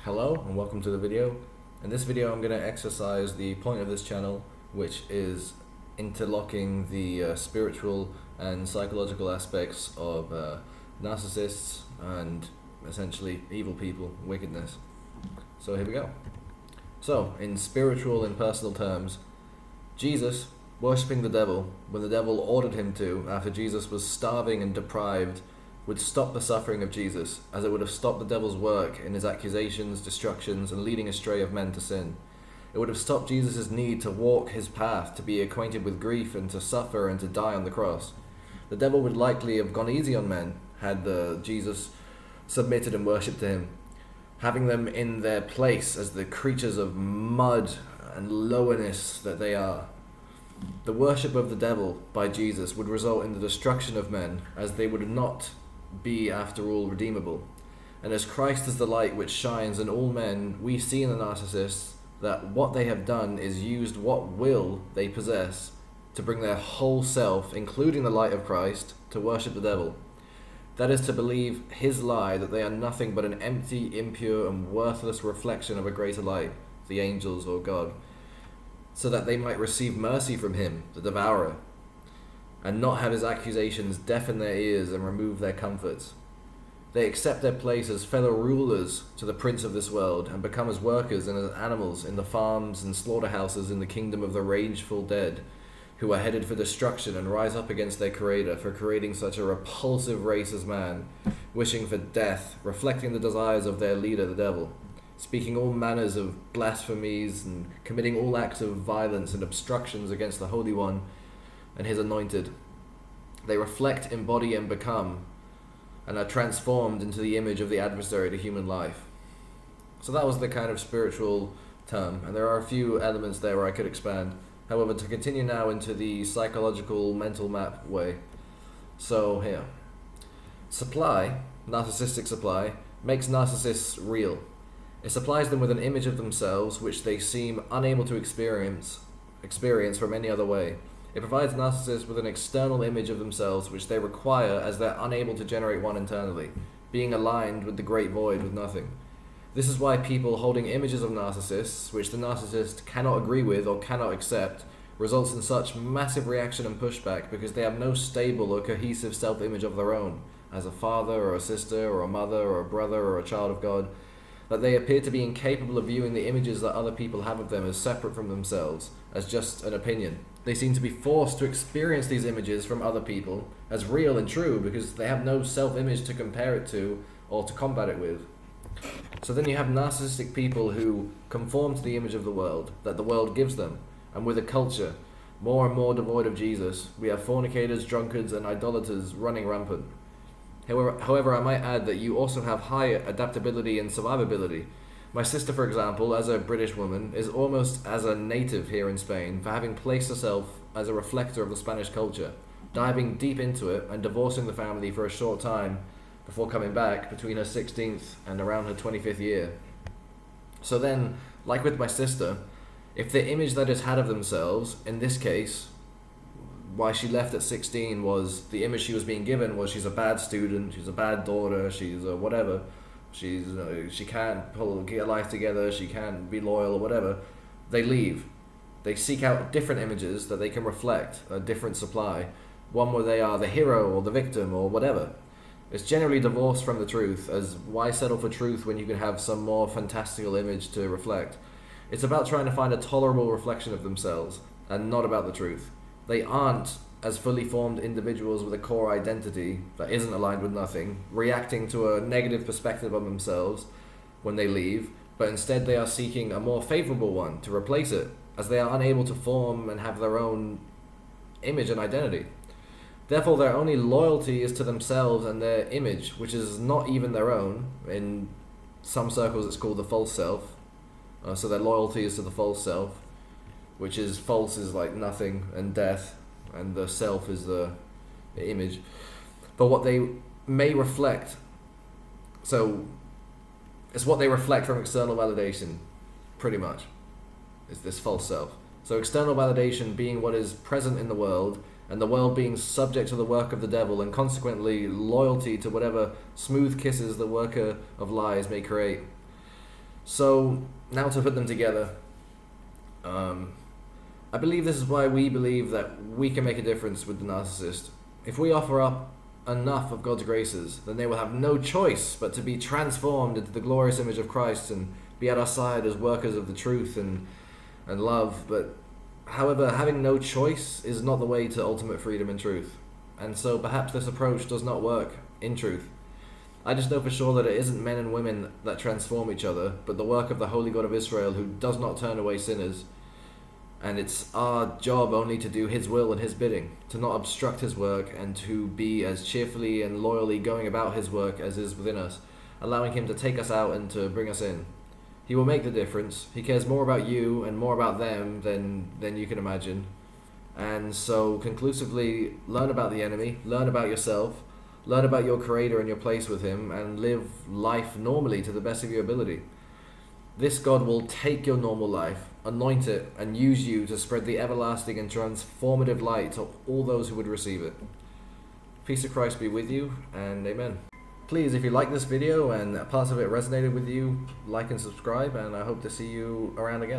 Hello and welcome to the video. In this video I'm going to exercise the point of this channel, which is interlocking the spiritual and psychological aspects of narcissists and essentially evil people, wickedness. So here we go. So in spiritual and personal terms, Jesus worshipping the devil when the devil ordered him to after Jesus was starving and deprived would stop the suffering of Jesus, as it would have stopped the devil's work in his accusations, destructions, and leading astray of men to sin. It would have stopped Jesus' need to walk his path, to be acquainted with grief, and to suffer and to die on the cross. The devil would likely have gone easy on men had Jesus submitted and worshipped to him, having them in their place as the creatures of mud and lowerness that they are. The worship of the devil by Jesus would result in the destruction of men, as they would not be after all redeemable. And as Christ is the light which shines in all men, we see in the narcissists that what they have done is used what will they possess to bring their whole self, including the light of Christ, to worship the devil. That is to believe his lie that they are nothing but an empty, impure, and worthless reflection of a greater light, the angels or God, so that they might receive mercy from him, the devourer, and not have his accusations deafen their ears and remove their comforts. They accept their place as fellow rulers to the prince of this world, and become as workers and as animals in the farms and slaughterhouses in the kingdom of the rageful dead, who are headed for destruction and rise up against their creator for creating such a repulsive race as man, wishing for death, reflecting the desires of their leader, the devil, speaking all manners of blasphemies and committing all acts of violence and obstructions against the Holy One and his anointed. They reflect, embody, and become, and are transformed into the image of the adversary to human life. So that was the kind of spiritual term, and there are a few elements there where I could expand. However, to continue now into the psychological mental map way. So here. Supply, narcissistic supply, makes narcissists real. It supplies them with an image of themselves which they seem unable to experience from any other way. It provides narcissists with an external image of themselves which they require, as they're unable to generate one internally, being aligned with the great void with nothing. This is why people holding images of narcissists, which the narcissist cannot agree with or cannot accept, results in such massive reaction and pushback, because they have no stable or cohesive self-image of their own, as a father or a sister or a mother or a brother or a child of God, that they appear to be incapable of viewing the images that other people have of them as separate from themselves, as just an opinion. They seem to be forced to experience these images from other people as real and true, because they have no self-image to compare it to or to combat it with. So then you have narcissistic people who conform to the image of the world that the world gives them, and with a culture more and more devoid of Jesus, we have fornicators, drunkards, and idolaters running rampant. However, I might add that you also have high adaptability and survivability. My sister, for example, as a British woman, is almost as a native here in Spain for having placed herself as a reflector of the Spanish culture, diving deep into it and divorcing the family for a short time before coming back between her 16th and around her 25th year. So then, like with my sister, if the image that is had of themselves, in this case, why she left at 16 was the image she was being given was she's a bad student, she's a bad daughter, she's a whatever, she can't get her life together, she can't be loyal or whatever. They leave. They seek out different images that they can reflect a different supply, one where they are the hero or the victim or whatever. It's generally divorced from the truth, as why settle for truth when you can have some more fantastical image to reflect? It's about trying to find a tolerable reflection of themselves, and not about the truth. They aren't as fully formed individuals with a core identity that isn't aligned with nothing, reacting to a negative perspective of themselves when they leave, but instead they are seeking a more favorable one to replace it, as they are unable to form and have their own image and identity. Therefore, their only loyalty is to themselves and their image, which is not even their own. In some circles it's called the false self. So their loyalty is to the false self, which is false is like nothing and death, and the self is the image. But what they may reflect, so it's what they reflect from external validation, pretty much, is this false self. So external validation being what is present in the world, and the world being subject to the work of the devil, and consequently loyalty to whatever smooth kisses the worker of lies may create. So now to put them together, I believe this is why we believe that we can make a difference with the narcissist. If we offer up enough of God's graces, then they will have no choice but to be transformed into the glorious image of Christ and be at our side as workers of the truth and love. But however, having no choice is not the way to ultimate freedom in truth. And so perhaps this approach does not work in truth. I just know for sure that it isn't men and women that transform each other, but the work of the Holy God of Israel, who does not turn away sinners. And it's our job only to do His will and His bidding, to not obstruct His work, and to be as cheerfully and loyally going about His work as is within us, allowing Him to take us out and to bring us in. He will make the difference. He cares more about you and more about them than you can imagine. And so conclusively, learn about the enemy, learn about yourself, learn about your Creator and your place with Him, and live life normally to the best of your ability. This God will take your normal life, anoint it, and use you to spread the everlasting and transformative light to all those who would receive it. Peace of Christ be with you, and amen. Please, if you like this video and parts of it resonated with you, like and subscribe, and I hope to see you around again.